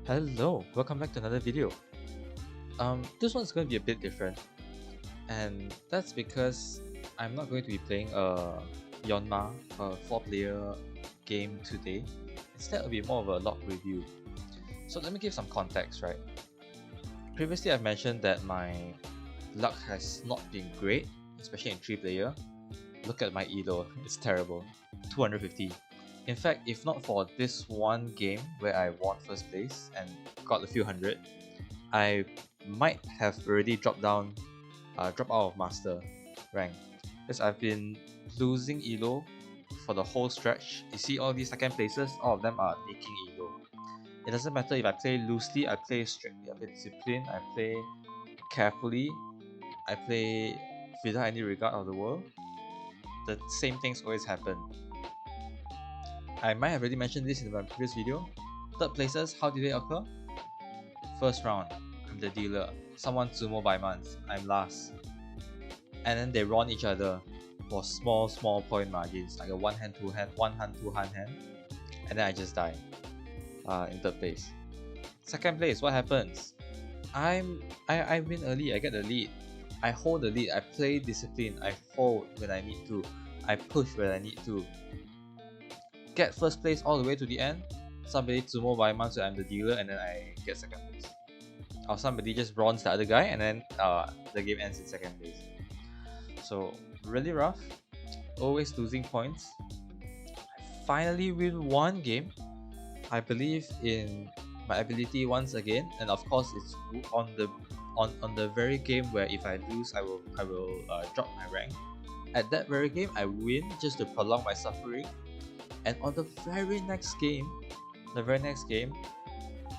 Hello, welcome back to another video. This one's going to be a bit different, and that's because I'm not going to be playing a Yonma, a 4-player game today. Instead, it'll be more of a log review. So let me give some context, right? Previously, I've mentioned that my luck has not been great, especially in 3-player. Look at my elo, it's terrible. 250. In fact, if not for this one game where I won first place and got a few hundred, I might have already dropped out of master rank, because I've been losing elo for the whole stretch. You see all these second places, all of them are leaking elo. It doesn't matter if I play loosely, I play strictly, I play discipline, I play carefully, I play without any regard of the world. The same things always happen. I might have already mentioned this in my previous video. Third places, how did they occur? First round, I'm the dealer. Someone sumo by months, I'm last. And then they run each other for small point margins, like a one hand, two hand, and then I just die in third place. Second place, what happens? I win early, I get the lead. I hold the lead, I play discipline, I fold when I need to, I push when I need to. Get first place all the way to the end. Somebody sumo by months, so I'm the dealer, and then I get second place. Or somebody just bronze the other guy, and then the game ends in second place. So really rough, always losing points. I finally win one game. I believe in my ability once again, and of course it's on the very game where if I lose, I will drop my rank. At that very game, I win just to prolong my suffering. And on the very next game,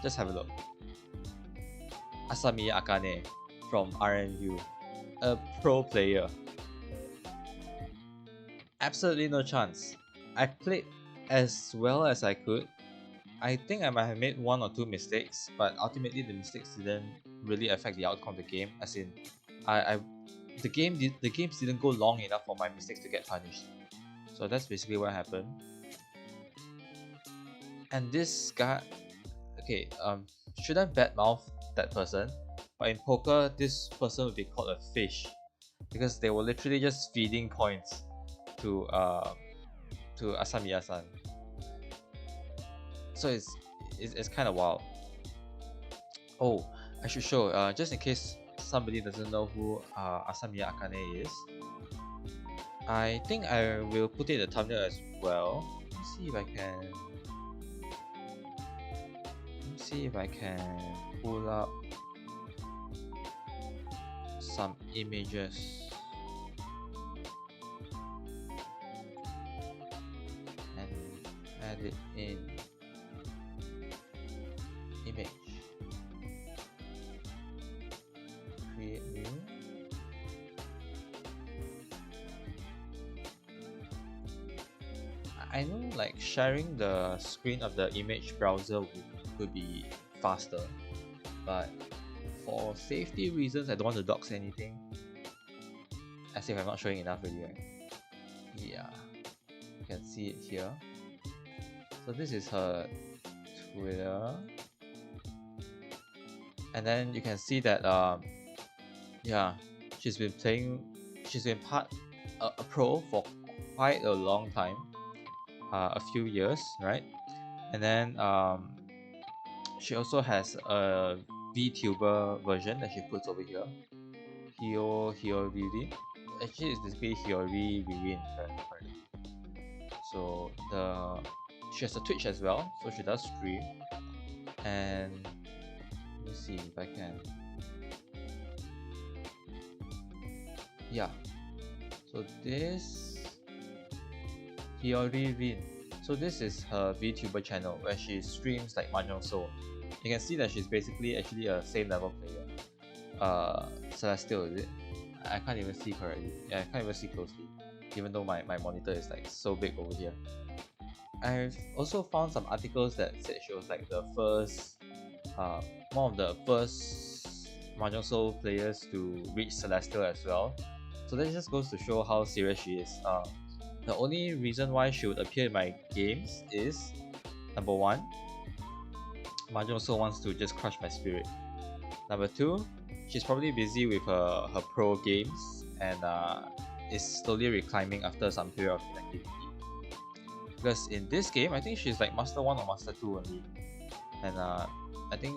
just have a look. Asamiya Akane from RMU, a pro player. Absolutely no chance. I played as well as I could. I think I might have made one or two mistakes, but ultimately the mistakes didn't really affect the outcome of the game. As in, the games didn't go long enough for my mistakes to get punished. So that's basically what happened. And this guy, okay, shouldn't badmouth that person, but in poker, this person would be called a fish, because they were literally just feeding points to Asamiya-san. So it's kind of wild. Oh, I should show, just in case somebody doesn't know who Asamiya Akane is. I think I will put it in the thumbnail as well. Let's see if I can pull up some images. And add it in image. Create new. I know like sharing the screen of the image browser would be faster, but for safety reasons I don't want to dox anything, as if I'm not showing enough really, right? Yeah, you can see it here. So this is her Twitter, and then you can see that yeah, she's been a pro for quite a long time, a few years, right? And then she also has a VTuber version that she puts over here. Hiyori Rin. Actually, it's basically Hiyori Rin. So she has a Twitch as well, so she does stream. And let me see if I can. Yeah. So this Hiyori Rin. So this is her VTuber channel where she streams like Mahjong Soul. You can see that she's basically actually a same level player. Celestial, is it? I can't even see correctly. Yeah, I can't even see closely, even though my monitor is like so big over here. I've also found some articles that said she was like the first, one of the first Mahjong Soul players to reach Celestial as well. So that just goes to show how serious she is. The only reason why she would appear in my games is, number one, Mahjong Soul wants to just crush my spirit. Number 2, she's probably busy with her pro games and is slowly reclimbing after some period of inactivity. Because in this game, I think she's like Master 1 or Master 2 only. And I think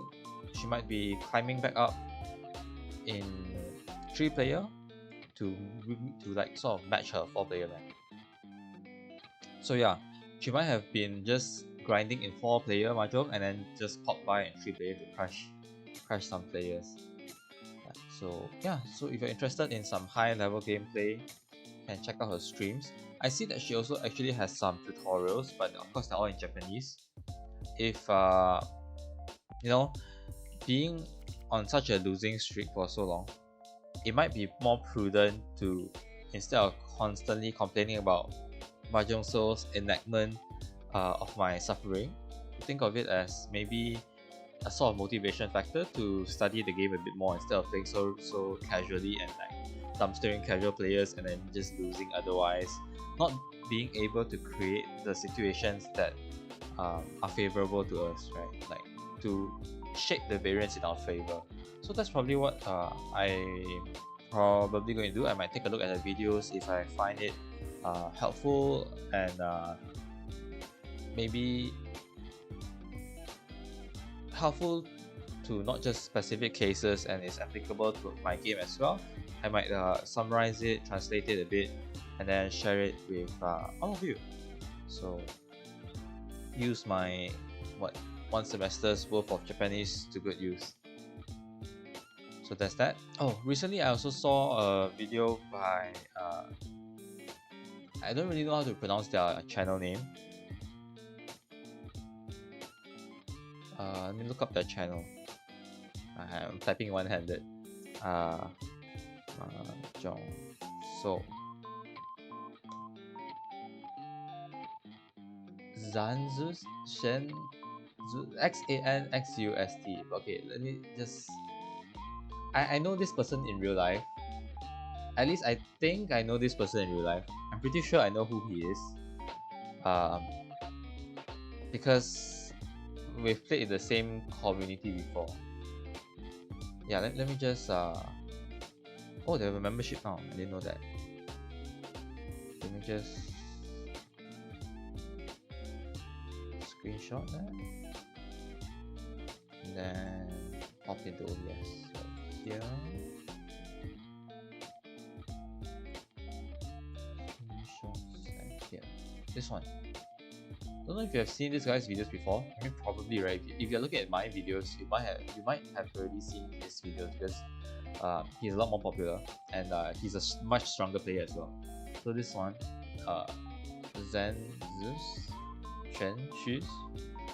she might be climbing back up in 3-player to like sort of match her 4-player rank. So yeah, she might have been just grinding in 4-player Mahjong and then just pop by in 3-player to crush some players. So if you're interested in some high level gameplay, you can check out her streams. I see that she also actually has some tutorials, but of course they're all in Japanese. If you know, being on such a losing streak for so long, it might be more prudent to, instead of constantly complaining about Mahjong Soul's enactment of my suffering, think of it as maybe a sort of motivation factor to study the game a bit more instead of playing so casually and like dumpstering casual players and then just losing otherwise, not being able to create the situations that are favorable to us, right? Like to shape the variance in our favor. So that's probably what I'm probably going to do. I might take a look at the videos if I find it helpful and maybe helpful to not just specific cases and is applicable to my game as well. I might summarize it, translate it a bit, and then share it with all of you. So use my 1 semester's worth of Japanese to good use. So that's that. Oh, recently I also saw a video by I don't really know how to pronounce their channel name. Let me look up their channel. I'm typing one-handed. Mahjong Soul. Xanxust, Xanxust. Okay, let me just. I know this person in real life. At least I think I know this person in real life. I'm pretty sure I know who he is. Because we've played in the same community before. Yeah, let me just oh, they have a membership now. I didn't know that. Let me just screenshot that and then pop into OBS. So here, screenshots, here, this one. Don't know if you have seen this guy's videos before. I mean, probably, right? If you're looking at my videos, you might have already seen his videos because he's a lot more popular and he's a much stronger player as well. So this one, Xanxust,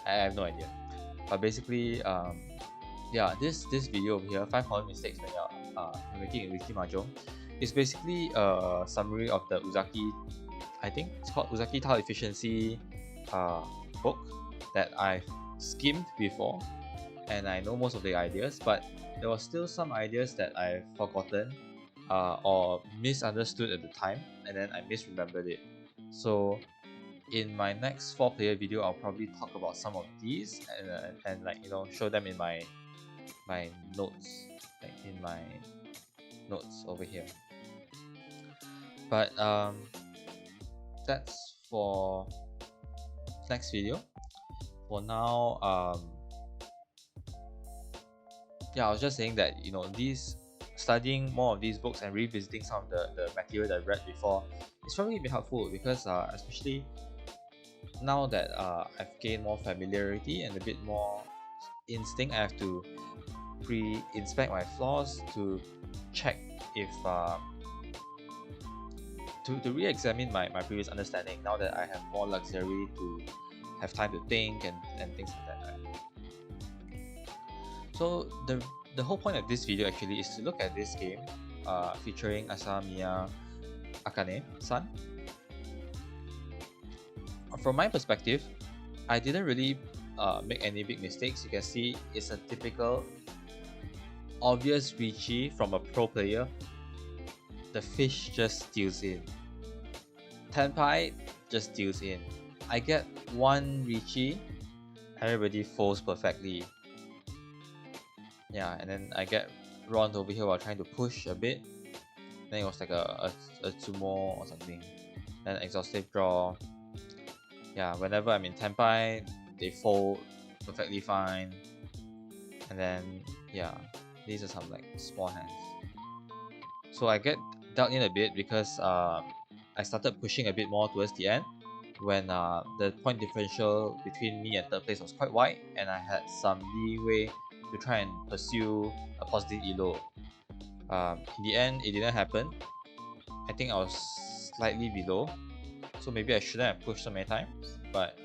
I have no idea. But basically, yeah, this video over here, 5 common mistakes when you're making a wiki mahjong, is basically a summary of the Uzaki. I think it's called Uzaki Tile Efficiency book that I've skimmed before, and I know most of the ideas, but there was still some ideas that I've forgotten or misunderstood at the time, and then I misremembered it. So in my next 4-player video, I'll probably talk about some of these and like, you know, show them in my notes, like in my notes over here. But that's for next video. For now, yeah, I was just saying that, you know, studying more of these books and revisiting some of the material that I've read before is probably a bit helpful because especially now that I've gained more familiarity and a bit more instinct, I have to pre-inspect my flaws to check if to re-examine my previous understanding now that I have more luxury to have time to think and things like that, right? So the whole point of this video actually is to look at this game featuring Asamiya Akane-san. From my perspective, I didn't really make any big mistakes. You can see it's a typical obvious Richie from a pro player. The fish just steals in. Tenpai just steals in. I get 1 Richie everybody folds perfectly. Yeah, and then I get Ron over here while trying to push a bit. Then it was like a sumo or something. Then exhaustive draw. Yeah, whenever I'm in Tenpai, they fold perfectly fine. And then yeah, these are some like small hands. So I get dug in a bit because I started pushing a bit more towards the end when the point differential between me and third place was quite wide, and I had some leeway to try and pursue a positive elo. In the end, it didn't happen. I think I was slightly below, so maybe I shouldn't have pushed so many times. But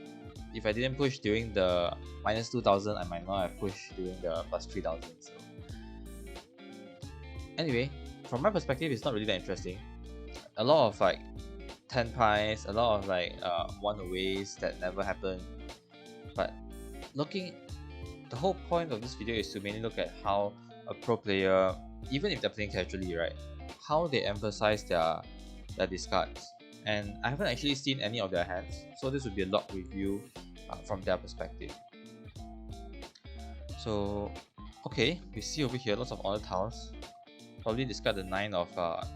if I didn't push during the minus 2000, I might not have pushed during the plus 3000. So anyway, from my perspective, it's not really that interesting. A lot of like 10 pies, a lot of like one aways that never happen. But the whole point of this video is to mainly look at how a pro player, even if they're playing casually, right, how they emphasize their discards. And I haven't actually seen any of their hands, so this would be a log review from their perspective. So okay, we see over here lots of honor tiles. Probably discard the 9 of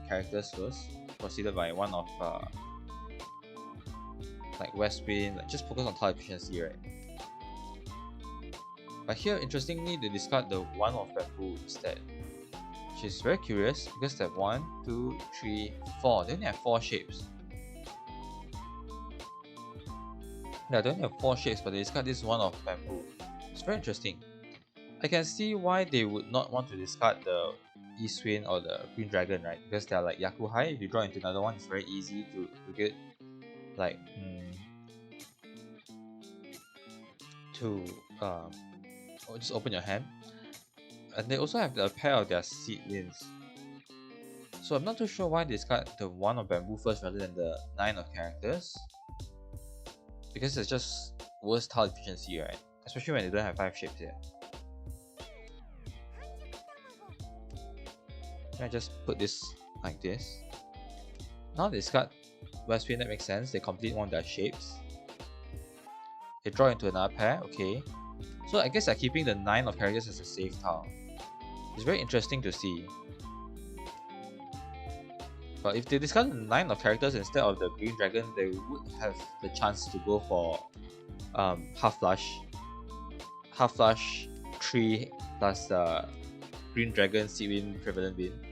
characters first, proceeded by 1 of like West Wind, like just focus on tile efficiency, right? But here, interestingly, they discard the 1 of bamboo instead, which is very curious because they have 1, 2, 3, 4. They only have 4 shapes. Yeah, they only have 4 shapes, but they discard this 1 of bamboo. It's very interesting. I can see why they would not want to discard the East Wind or the Green Dragon, right? Because they are like Yakuhai. If you draw into another one, it's very easy to get like just open your hand. And they also have a pair of their Seed Winds. So I'm not too sure why they discard the 1 of bamboo first rather than the 9 of characters. Because it's just worse tile efficiency, right? Especially when they don't have 5 shapes here. I just put this like this. Now they discard West Wind, that makes sense. They complete one of their shapes. They draw into another pair, okay. So I guess they're keeping the 9 of characters as a safe tile. It's very interesting to see. But if they discard the 9 of characters instead of the Green Dragon, they would have the chance to go for half flush 3 plus Green Dragon, Seed Wind, Prevalent Wind.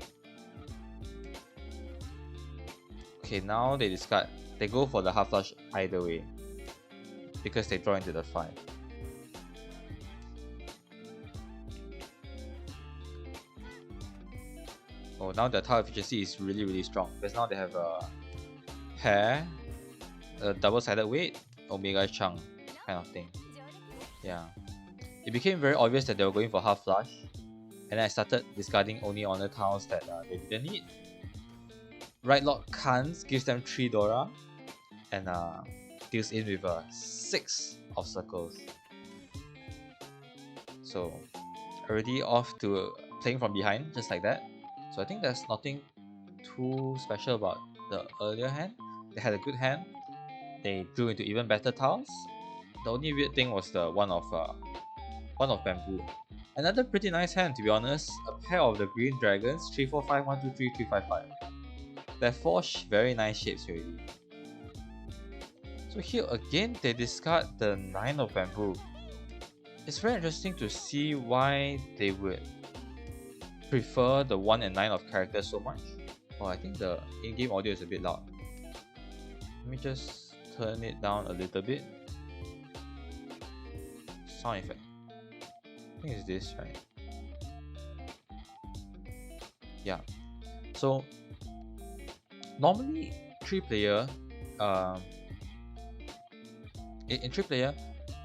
Okay, now they discard. They go for the half flush either way because they draw into the 5. Oh, now their tile efficiency is really strong because now they have a pair, a double-sided weight, Omega Chunk kind of thing. Yeah, it became very obvious that they were going for half flush, and then I started discarding only honor tiles that they didn't need. Right Lord Kans gives them 3 Dora and deals in with 6 of circles. So already off to playing from behind just like that. So I think there's nothing too special about the earlier hand. They had a good hand. They drew into even better tiles. The only weird thing was the one of bamboo. Another pretty nice hand, to be honest. A pair of the Green Dragons, 3, 4, 5, 1, 2, 3, 3, 5, 5. They're 4 very nice shapes already. So here again, they discard the 9 of bamboo. It's very interesting to see why they would prefer the 1 and 9 of characters so much. Oh, I think the in-game audio is a bit loud. Let me just turn it down a little bit. Sound effect. I think it's this, right? Yeah. So normally 3-player, in 3-player,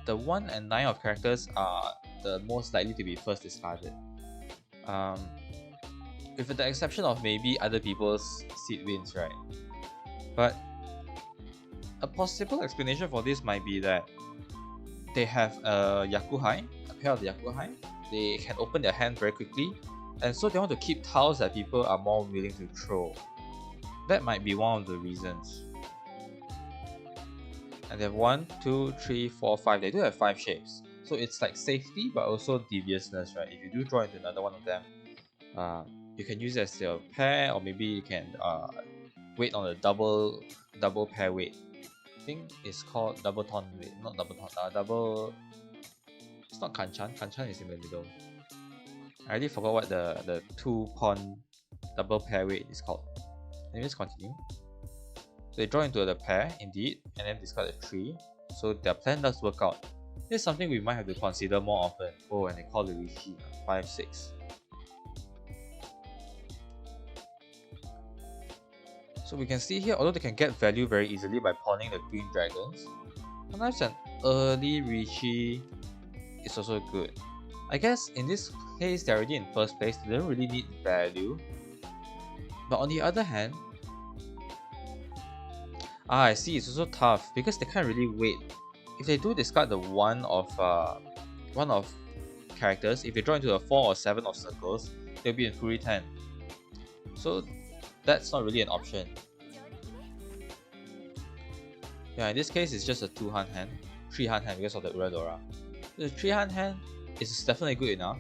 the 1 and 9 of characters are the most likely to be first discarded. With the exception of maybe other people's Seed Winds, right? But a possible explanation for this might be that they have a Yakuhai, a pair of Yakuhai. They can open their hand very quickly, and so they want to keep tiles that people are more willing to throw. That might be one of the reasons. And they have 1, 2, 3, 4, 5. They do have 5 shapes. So it's like safety, but also deviousness, right? If you do draw into another one of them, you can use it as your pair, or maybe you can wait on a double pair wait. I think it's called double ton wait, not double ton, double. It's not kanchan. Kanchan is in the middle. I already forgot what the 2-pawn double pair wait is called. Anyways, continue. So they draw into the pair, indeed, and then discard a 3. So their plan does work out. This is something we might have to consider more often. Oh, and they call the Rishi 5-6. So we can see here, although they can get value very easily by pawning the green dragons, sometimes an early Rishi is also good. I guess in this case they're already in first place, they don't really need value. But on the other hand, I see, it's also tough because they can't really wait. If they do discard the one of characters, if they draw into a 4 or 7 of circles, they'll be in Fury 10. So that's not really an option. Yeah, in this case it's just a 2-hand hand, 3-hand hand because of the Uradora. The 3-hand hand is definitely good enough,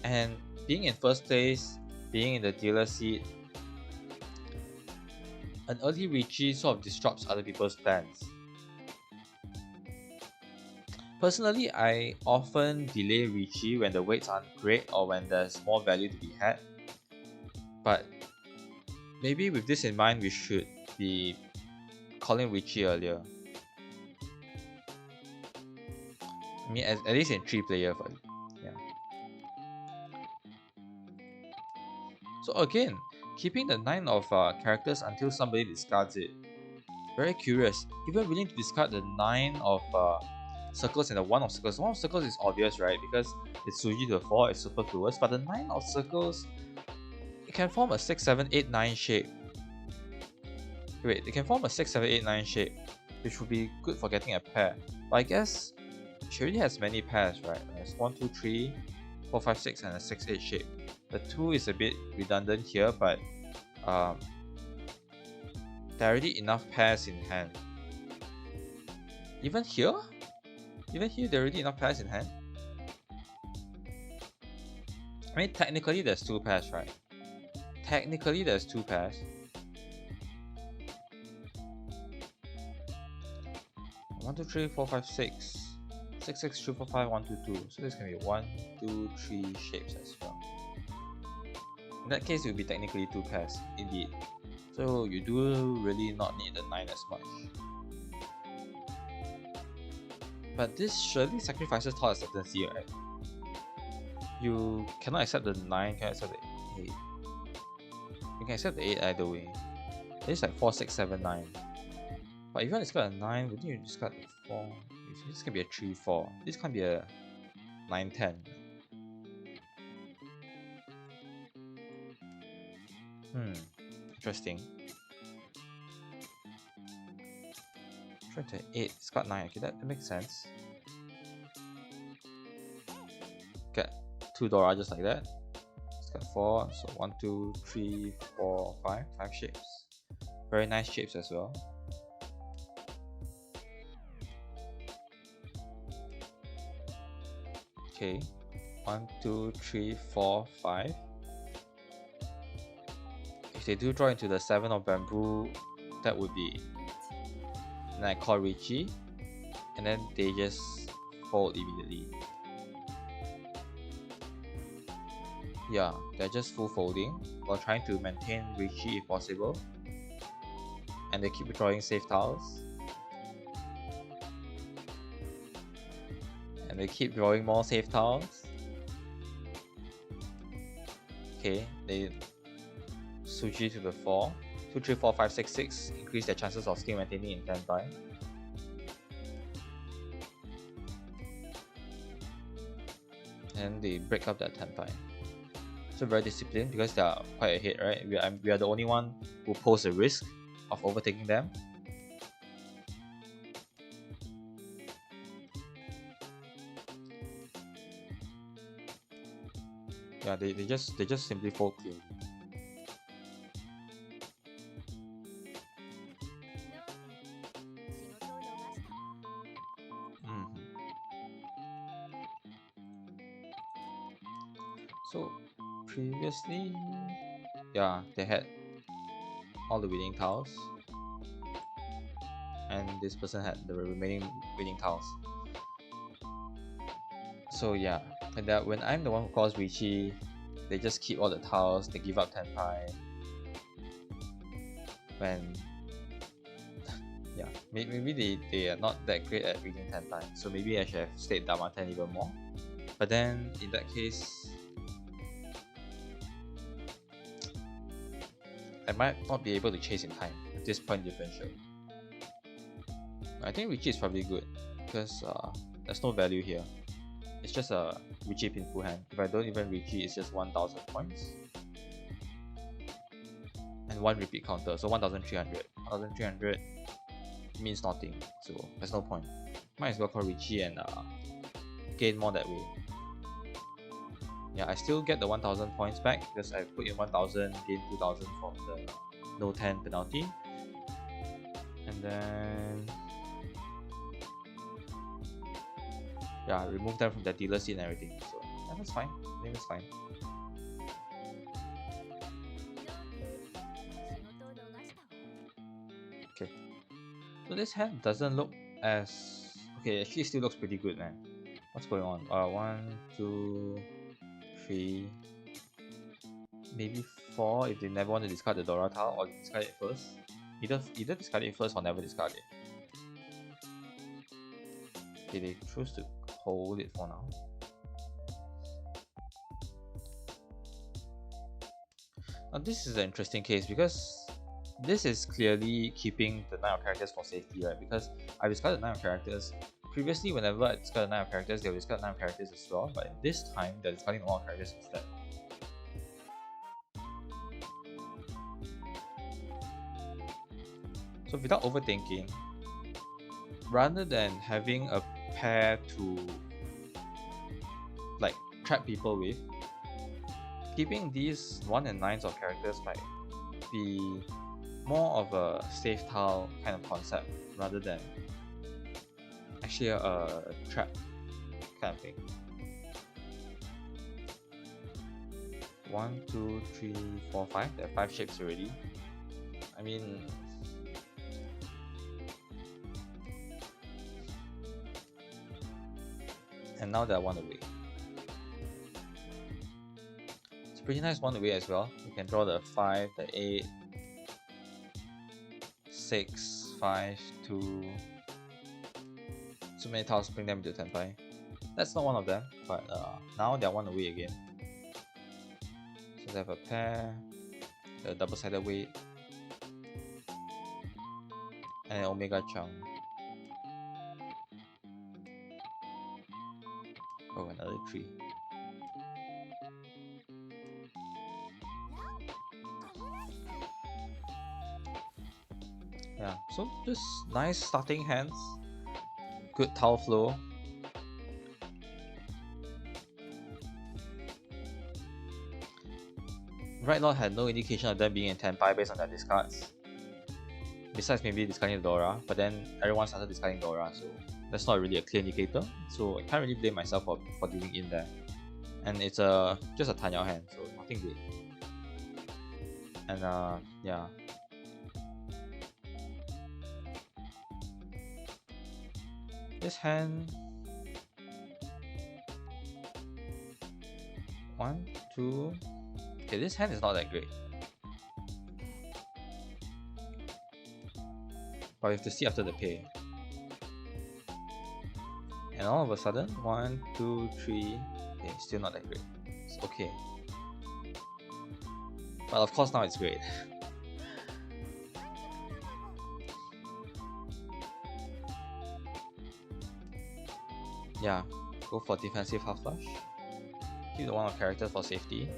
and being in first place, being in the dealer seat, an early Richi sort of disrupts other people's plans. Personally, I often delay Richi when the weights aren't great or when there's more value to be had. But maybe with this in mind, we should be calling Richi earlier. I mean, at least in 3-player. Yeah. So again, keeping the 9 of characters until somebody discards it. Very curious. Even willing to discard the 9 of circles and the 1 of circles. 1 of circles is obvious, right? Because it's Suji to the 4, it's superfluous. But the 9 of circles, it can form a 6, 7, 8, 9 shape. Wait, it can form a 6, 7, 8, 9 shape, which would be good for getting a pair. But I guess she already has many pairs, right? There's 1, 2, 3, 4, 5, 6, and a 6, 8 shape. The 2 is a bit redundant here, but there are already enough pairs in hand. Even here, there are already enough pairs in hand. I mean, technically there's 2 pairs, right? Technically there's 2 pairs. 1, 2, 3, 4, 5, 6. 6, 6, 2, 4, 5, 1, 2, 2. So this can be 1, 2, 3 shapes as well. In that case, it will be technically 2 pairs, indeed. So you do really not need the 9 as much. But this surely sacrifices Thought Acceptancy, right? You cannot accept the 9, cannot accept the 8. You can accept the 8 either way. It's like 4, 6, 7, 9. But if you want to discard a 9, wouldn't you discard the 4? This can be a 3, 4. This can't be a 9, 10. Interesting. Try to 8, discard 9. Okay, that makes sense. Get 2 Dora just like that. Discard 4. So 1, 2, 3, 4, 5. 5 shapes. Very nice shapes as well. Okay, 1, 2, 3, 4, 5. If they do draw into the 7 of bamboo, that would be. And I call Richi, and then they just fold immediately. Yeah, they're just full folding while trying to maintain Richi if possible. And they keep drawing safe tiles. And they keep drawing more safe tiles. Okay, they Suji to the 4. 2, 3, 4, 5, 6, 6. Increase their chances of still maintaining in 10 time. And they break up that 10 time. So very disciplined because they are quite ahead, right? We are the only one who pose a risk of overtaking them. Yeah, they just simply fold clean. So previously, yeah, they had all the winning tiles, and this person had the remaining winning tiles. So yeah, and that when I'm the one who calls Richie, they just keep all the tiles, they give up Tenpai. When yeah, maybe they are not that great at reading Tenpai, so maybe I should have stayed Dama 10 even more. But then in that case, I might not be able to chase in time with this point differential. I think Richie is probably good because there's no value here. It's just a Richie pinful hand. If I don't even Richie, it's just 1000 points. And one repeat counter, so 1300. 1300 means nothing, so there's no point. Might as well call Richie and gain more that way. Yeah, I still get the 1000 points back because I put in 1000, gain 2000 from the no 10 penalty. And then yeah, remove them from the dealer seat and everything. So yeah, that's fine. I think that's fine. Okay. So this hand doesn't look as okay, actually still looks pretty good, man. What's going on? 1, 2, 3, maybe 4 if they never want to discard the Dora tile or discard it first. Either discard it first or never discard it. Okay, they choose to hold it for now. Now this is an interesting case because this is clearly keeping the 9 of characters for safety, right? Because I discarded 9 of characters. Previously, whenever I discard 9 of characters, they'll discard 9 of characters as well, but this time they're discarding all characters instead. So without overthinking, rather than having a pair to like trap people with, keeping these 1 and 9s of characters might be more of a safe tile kind of concept rather than actually a trap kind of thing. 1, 2, 3, 4, 5. There are 5 shapes already. I mean, and now they're 1 away. It's pretty nice 1 away as well. You can draw the 5, the 8, 6, 5, 2. So many tiles, bring them to Tenpai. That's not one of them, but now they're 1 away again. So they have a pair, a double-sided weight, and an Omega Chunk. Oh, another 3. Yeah, so just nice starting hands, good tile flow. Right now had no indication of them being in Tenpai based on their discards. Besides maybe discarding Dora, but then everyone started discarding Dora, so that's not really a clear indicator. So I can't really blame myself for dealing in there. And it's just a Tanya hand, so nothing good. And yeah. This hand 1, 2. Okay, this hand is not that great. But we have to see after the pay. And all of a sudden, 1, 2, 3. Okay, still not that great. It's okay. But of course now it's great. Yeah, go for defensive half flush. Keep the 1 of character for safety.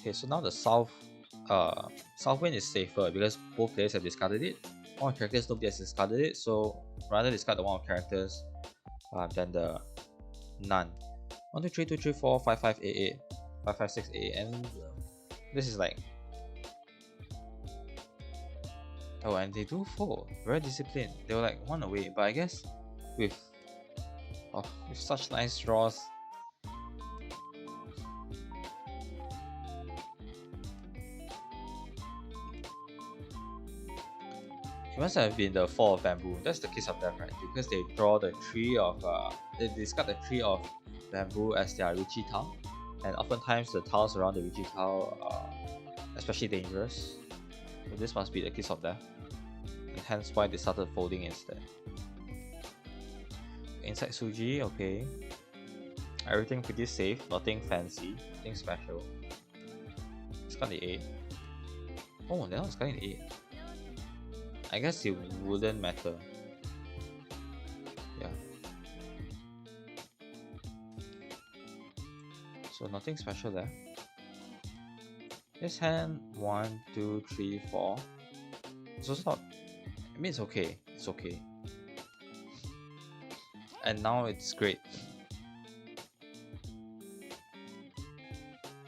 Okay, so now the south wind is safer because both players have discarded it. 1 of characters, nobody has discarded it, so rather discard the 1 of characters than the none. 1, 2, 3, 2, 3, 4, 5, 5, 8, 8, 5, 5, 6, 8, and this is like, oh, and they do fold. Very disciplined. They were like 1 away, but I guess with such nice draws, it must have been the 4 of bamboo. That's the kiss of death, right? Because they draw the 3 of they discard the 3 of bamboo as their Richie tile, and oftentimes the tiles around the Richie tile are especially dangerous. So this must be the kiss of death, and hence why they started folding instead. Inside Suji, okay. Everything pretty safe, nothing fancy, nothing special. Discard the 8. Oh, they're not discarding the 8. I guess it wouldn't matter. Yeah. So nothing special there. This hand, 1, 2, 3, 4. It's also not. I mean, it's okay. It's okay. And now it's great.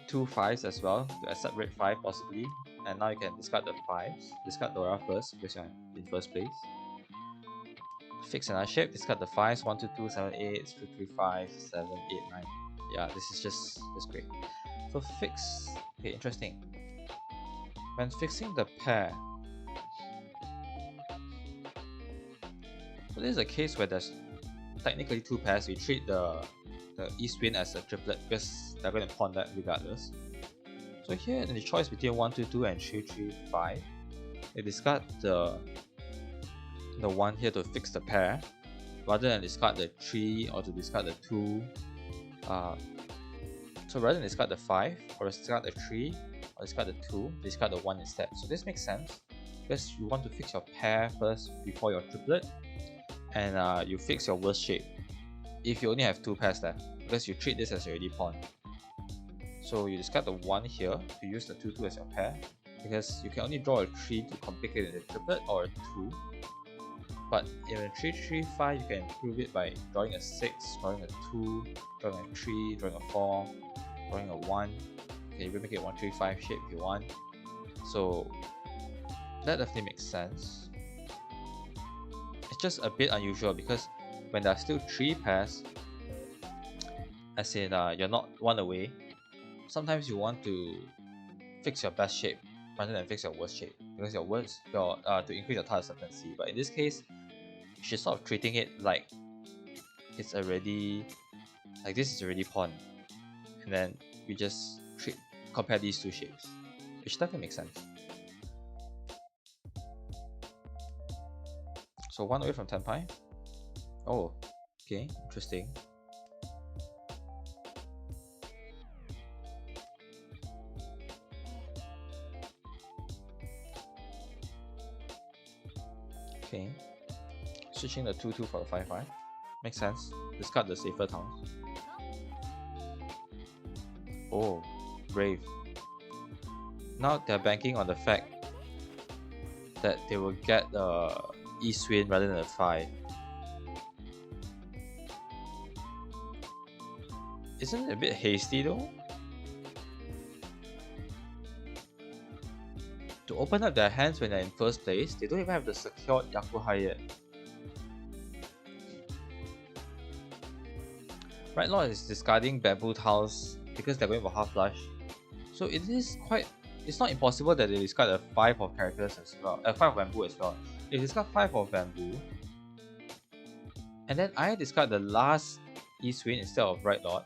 2 5s as well to accept red 5 possibly. And now you can discard the 5s. Discard Dora first because you're in first place. Fix another shape. Discard the 5s. 1, 2, 2, 7, 8, 2, 3, 5, 7, 8, 9. Yeah, this is just great. So fix. Okay, interesting. When fixing the pair, so this is a case where there's technically 2 pairs. We treat the East Wind as a triplet because they're going to pawn that regardless. So here in the choice between 1, 2, 2 and 3, 3, 5, they discard the 1 here to fix the pair, rather than discard the 3 or to discard the 2. So rather than discard the 5 or discard the 3 or discard the 2, discard the 1 instead. So this makes sense because you want to fix your pair first before your triplet, and you fix your worst shape if you only have 2 pairs left, because you treat this as already pawn. So you discard the 1 here to use the 2, 2 as your pair, because you can only draw a 3 to complicate the triplet, or a 2. But in a 3, 3, 5, you can improve it by drawing a 6, drawing a 2, drawing a 3, drawing a 4, drawing a 1. You can even make it 1, 3, 5 shape if you want. So that definitely makes sense. It's just a bit unusual because when there are still 3 pairs, as in you're not 1 away, sometimes you want to fix your best shape rather than fix your worst shape, because your worst to increase your tile acceptancy. But in this case, you should sort of treating it like it's already, like this is already pawn, and then we just compare these 2 shapes, which definitely makes sense. So 1 away from Tenpai. Oh, okay, interesting. Okay, switching the 2, 2 for the 5, 5. Makes sense. Discard the safer tiles. Oh, brave. Now they're banking on the fact that they will get the East Wind rather than a 5. Isn't it a bit hasty though? To open up their hands when they're in first place, they don't even have the secured Yakuha yet. Right now is discarding bamboo tiles because they're going for half flush. So it is quite, it's not impossible that they discard a 5 of characters as well, 5 of bamboo as well. They discard 5 of bamboo, and then I discard the last East Wind instead of Right Lord,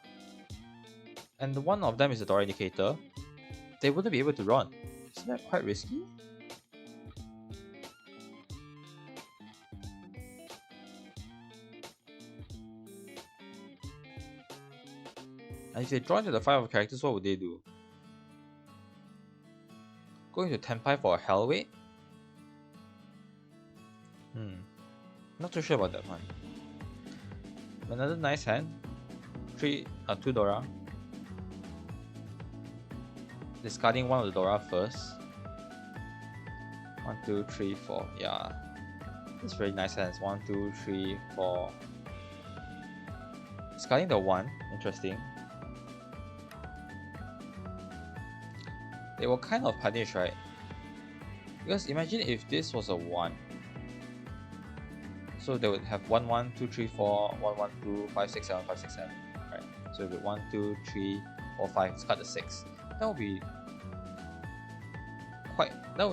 and one of them is a door indicator. They wouldn't be able to run. Isn't that quite risky? And if they draw into the 5 of characters, what would they do? Going to Tenpai for a Hell Weight? Not too sure about that one. Another nice hand. 2 Dora. Discarding one of the Dora first. 1, 2, 3, 4. Yeah. That's very nice hands. 1, 2, 3, 4. Discarding the 1, interesting. They were kind of punished, right? Because imagine if this was a 1. So they would have 1, 1, 2, 3, 4, 1, 1, 2, 5, 6, 7, 5, 6, 7. Right? So it would be 1, 2, 3, 4, 5, discard the 6. That would be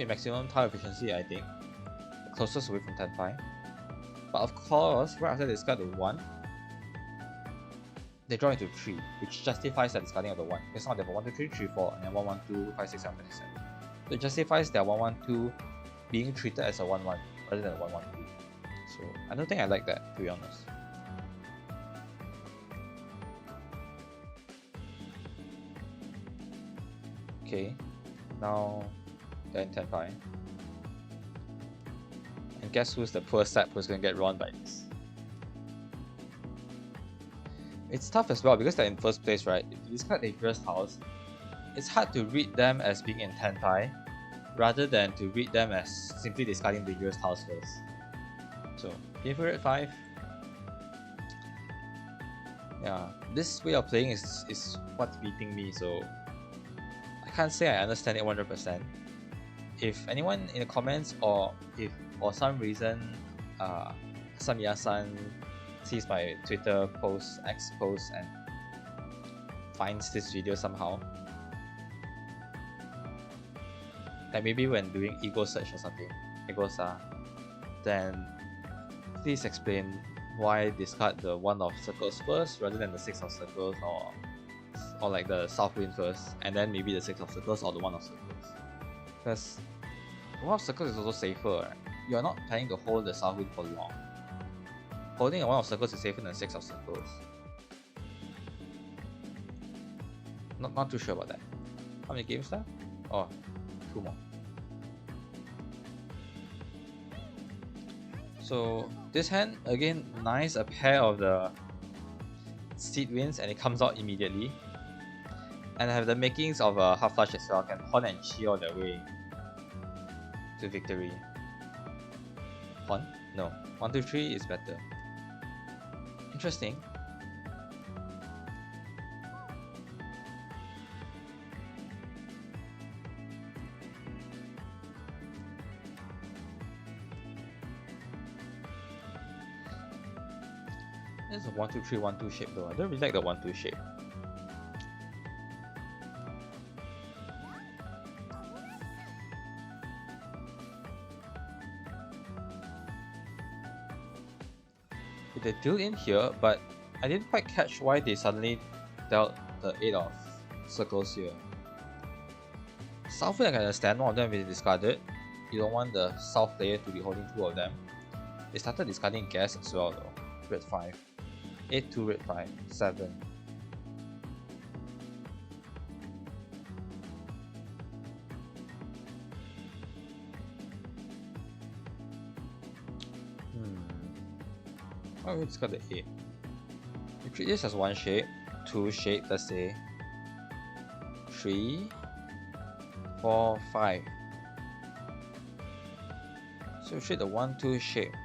maximum tile efficiency, I think. The closest away from 10-5. But of course, right after they discard the 1, they draw into 3, which justifies the discarding of the 1. Because now they have 1, 2, 3, 3, 4, and then 1, 1, 2, 5, 6, 7, 5, 6, 7. So it justifies their 1, 1, 2 being treated as a 1, 1 rather than a 1, 1, 2. So I don't think I like that, to be honest. Okay, now they're in 10-5. And guess who's the poor sap who's going to get run by this? It's tough as well because they're in first place, right? If you discard Dangerous Tiles, it's hard to read them as being in 10-5 rather than to read them as simply discarding Dangerous Tiles first. So, favorite 5. Yeah, this way of playing is what's beating me, so I can't say I understand it 100%. If anyone in the comments, or if for some reason Samya-san sees my Twitter post, X post, and finds this video somehow, like maybe when doing ego search or something, then please explain why discard the 1 of circles first rather than the 6 of circles, or like the South Wind first, and then maybe the 6 of circles or the 1 of circles. Because the 1 of circles is also safer, right? You're not planning to hold the South Wind for long. Holding a 1 of circles is safer than 6 of circles. Not too sure about that. How many games left? Oh, 2 more. So this hand, again, nice, a pair of the Seed Winds, and it comes out immediately. And I have the makings of a half flush as well, can pawn and chi all the way to victory. Pawn? No. 1, 2, 3 is better. Interesting. This is a 1, 2, 3, 1, 2 shape though. I don't really like the 1, 2 shape. They deal in here, but I didn't quite catch why they suddenly dealt the 8 of circles here. South Wind I can understand, one of them is discarded. You don't want the South player to be holding 2 of them. They started discarding gas as well though. Red 5. 8, 2, red 5, 7. Oh, it's got the 8. You treat this as 1 shape, 2 shape, let's say 3, 4, 5. So you treat the 1, 2 shape.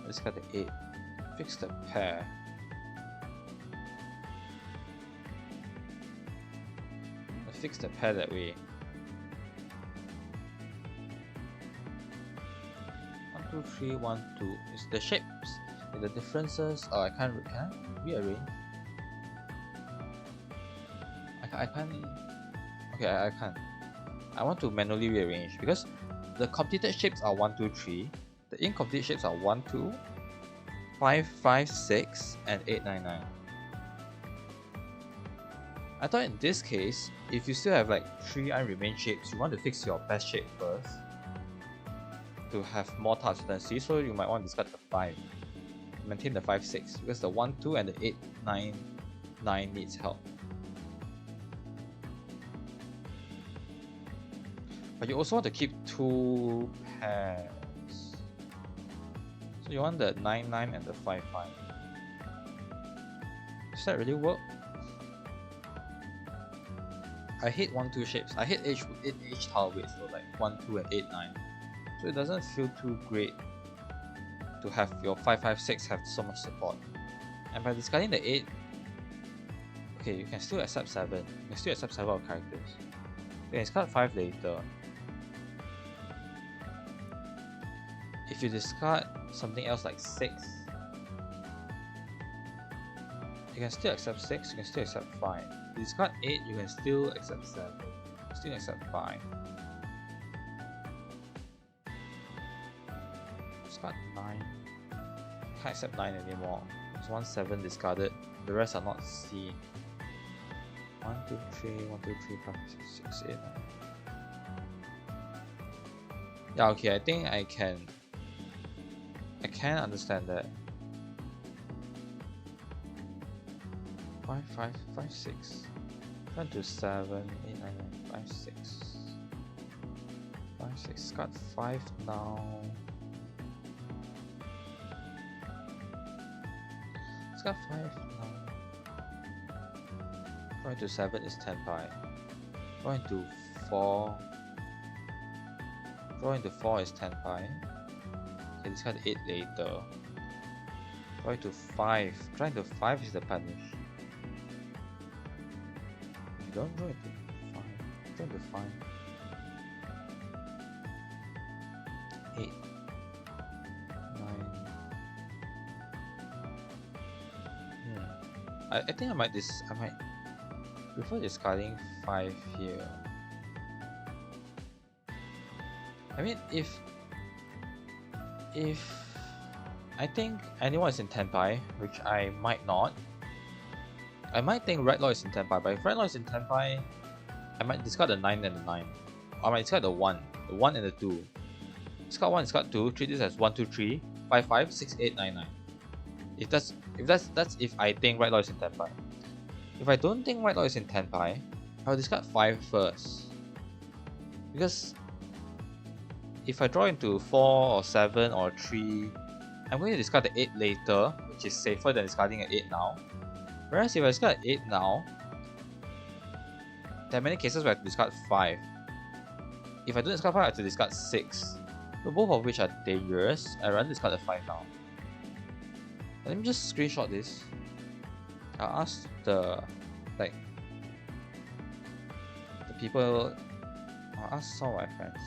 Let's got the 8. Fix the pair. Let's fix the pair that way. 1, 2, 3, 1, 2. It's the shapes. The differences. Oh, I can't. Can I rearrange? I can't. Okay, I can't. I want to manually rearrange because the completed shapes are 1, 2, 3. The incomplete shapes are 1, 2, 5, 5, 6, and 8, 9, 9. I thought in this case, if you still have like 3 unremained shapes, you want to fix your best shape first to have more touch tendency. So you might want to discard the 5. Maintain the 5, 6 because the 1, 2 and the 8, 9, 9 needs help. But you also want to keep 2 pairs. So you want the 9, 9 and the 5, 5. Does that really work? I hate 1, 2 shapes. I hate H tile weights though, like 1, 2 and 8, 9. So it doesn't feel too great to have your 5, 5, 6 have so much support. And by discarding the 8, okay, you can still accept 7. You can still accept several characters. You can discard 5 later. If you discard something else like 6, you can still accept 6, you can still accept 5. If you discard 8, you can still accept 7. Still accept 5. Discard 9. Can't accept 9 anymore. There's 1 7 discarded. The rest are not seen. 1, 2, 3, 1, 2, 3, 5, 6, 6, 8, 9. Yeah, okay, I think I can understand that. 5, 5, 5, 6. 1 to 7, 8, 9, 9, 5, 6. 5, 6. Got 5 now. It's got 5 now. 4 into 7 is 10 pi. 4 into 4. 4 into 4 is 10 pi. Okay, discard 8 later. 4 into 5. Draw into 5 is the punish. You don't draw into 5. Draw into 5. 8. 9. I think I might prefer discarding 5 here. I mean, if I think anyone is in 10 pi, which I might not. I might think Red Law is in 10 pi, but if Red Law is in 10 pi, I might discard the 9 and the 9. Or I might discard the 1 and the 2. Discard 1, discard 2, treat this as 1, 2, 3, 5, 5, 6, 8, 9, 9. That's if I think Red Law is in 10 pi. If I don't think Red Law is in 10 pi, I'll discard 5 first. Because if I draw into 4 or 7 or 3, I'm going to discard the 8 later, which is safer than discarding an 8 now. Whereas if I discard 8 now, there are many cases where I have to discard 5. If I don't discard 5, I have to discard 6. So both of which are dangerous. I'd rather discard the 5 now. Let me just screenshot this. I'll ask the people. I'll ask some of my friends.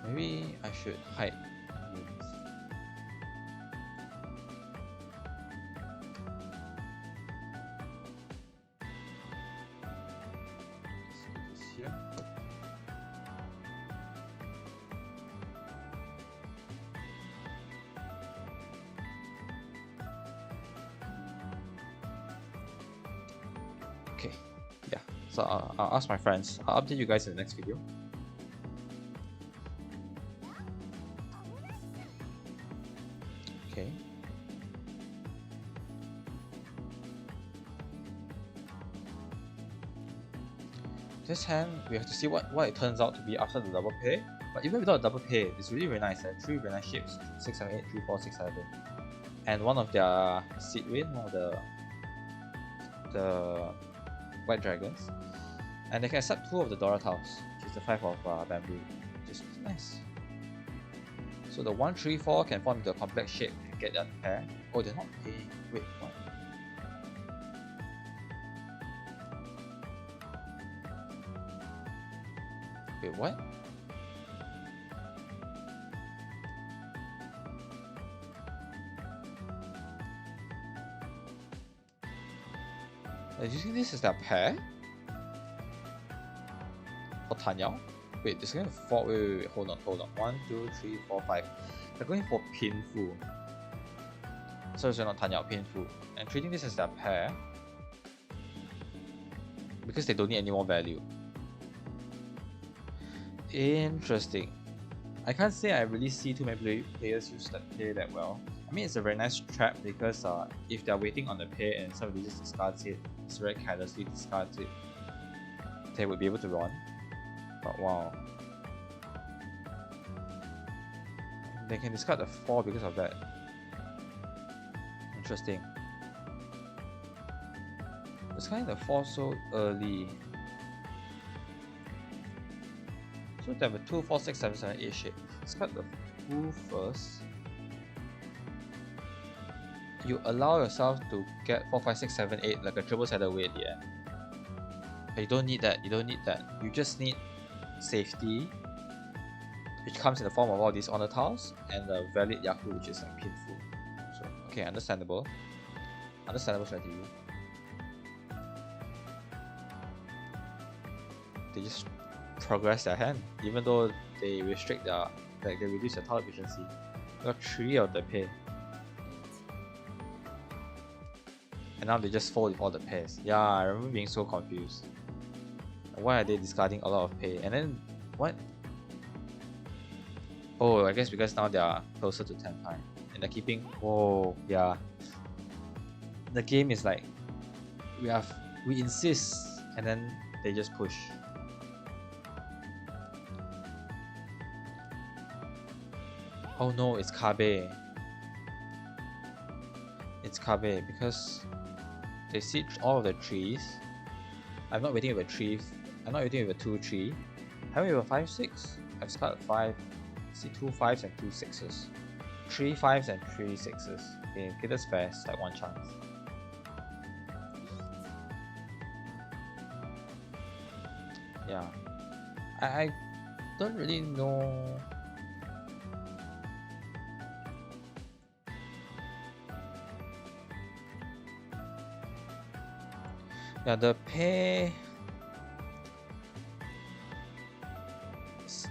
Maybe I should hide names. This here. Okay, yeah. So I'll ask my friends. I'll update you guys in the next video. Okay. This hand, we have to see what it turns out to be after the double pay. But even without a double pay, it's really very nice. 3 very nice shapes: 6, 7, 8, 3, 4, 6, 7. And one of their seed win, one of the white dragons. And they can accept 2 of the Dora tiles, which is the 5 of bamboo, which is nice. So the 1, 3, 4 can form into a complex shape and get that pair. Oh, they're not paying. Wait, what? Wait, what? Are you think this is their pair? For Tanyao? Wait, this is going for 4. Wait, hold on. 1, 2, 3, 4, 5. They're going for Pinfu. So it's not Tanyao, Pinfu. And treating this as their pair because they don't need any more value. Interesting. I can't say I really see too many players use that pair that well. I mean, it's a very nice trap because if they're waiting on the pair and somebody just discards it, it's very carelessly discards it, they would be able to run. But wow. They can discard the 4 because of that. Interesting. Discarding the 4 so early. So they have a 2, 4, 6, 7, 7, 8 shape. Discard the 2 first. you allow yourself to get 4, 5, 6, 7, 8 like a triple-sided way at the end. But you don't need that. You don't need that. You just need safety, which comes in the form of all these honor tiles, and the valid Yahoo, which is like pinful. So okay, understandable. Understandable strategy. They just progress their hand, even though they restrict their, like they reduce their tile efficiency. They got 3 of the pay. And now they just fold with all the pairs. Yeah, I remember being so confused. Why are they discarding a lot of pay? And then, what? Oh, I guess because now they are closer to 10 pie. And they're keeping, oh, yeah. The game is like, we insist, and then they just push. Oh no, it's Kabe. It's Kabe because they see all of the trees. I'm not waiting with a 3. I'm not waiting with a 2, 3. I'm waiting with a 5, 6. I've started 5. See 2 5s and 2 6s. 3 5s and 3 6s. Okay, that's fair. It's like 1 chance. Yeah. I don't really know. Yeah, the pay,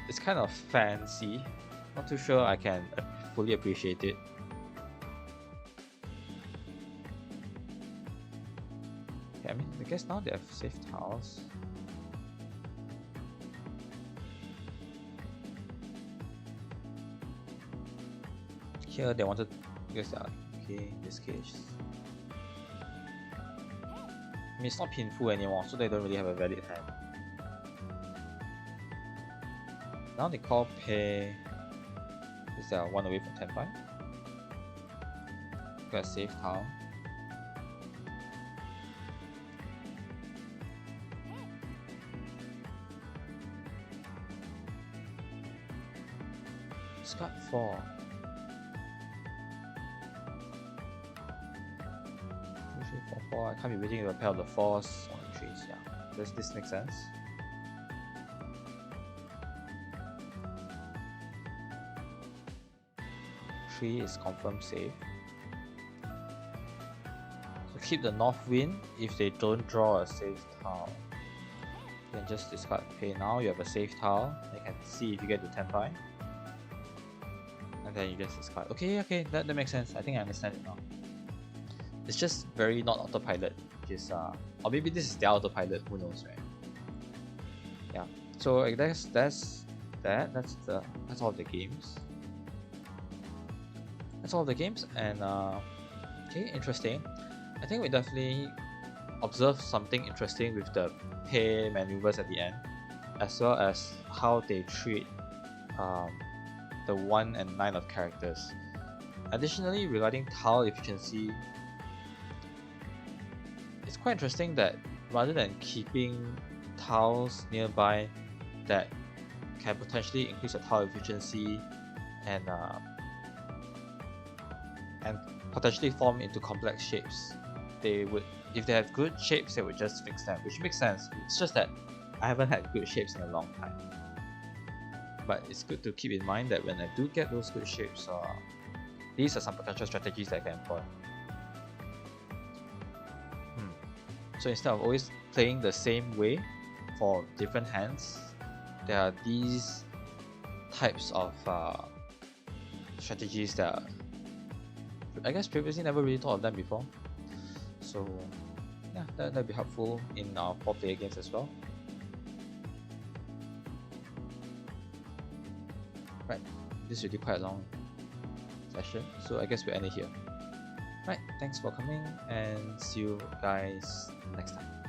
it's kind of fancy. Not too sure I can fully appreciate it. Okay, I mean, I guess now they have safe tiles. Here they wanted, because they are okay in this case. I mean, it's not pinful anymore, so they don't really have a valid hand. Now they call pay because they are 1 away from 10 pie. Got a safe tile. Discard 4. 3, 4, 4. I can't be waiting with a pair of the 4s on the 3s. Yeah, does this make sense? Is confirmed safe. So keep the north wind if they don't draw a safe tile. Then just discard pay now. You have a safe tile. You can see if you get to 10 pie. And then you just discard. Okay, that makes sense. I think I understand it now. It's just very not autopilot, which is or maybe this is their autopilot, who knows, right? Yeah. So I guess that's all of the games. That's all of the games, and okay, interesting. I think we definitely observed something interesting with the pay maneuvers at the end, as well as how they treat the 1 and 9 of characters. Additionally, regarding tile efficiency, it's quite interesting that rather than keeping tiles nearby that can potentially increase the tile efficiency and potentially form into complex shapes, they would, if they have good shapes, they would just fix them, which makes sense. It's just that I haven't had good shapes in a long time. But it's good to keep in mind that when I do get those good shapes, these are some potential strategies that I can employ. So instead of always playing the same way for different hands, there are these types of strategies that I guess previously never really thought of them before. So yeah, that'd be helpful in our 4-player games as well. Right, this is really quite a long session, so I guess we'll end it here. Right, thanks for coming and see you guys next time.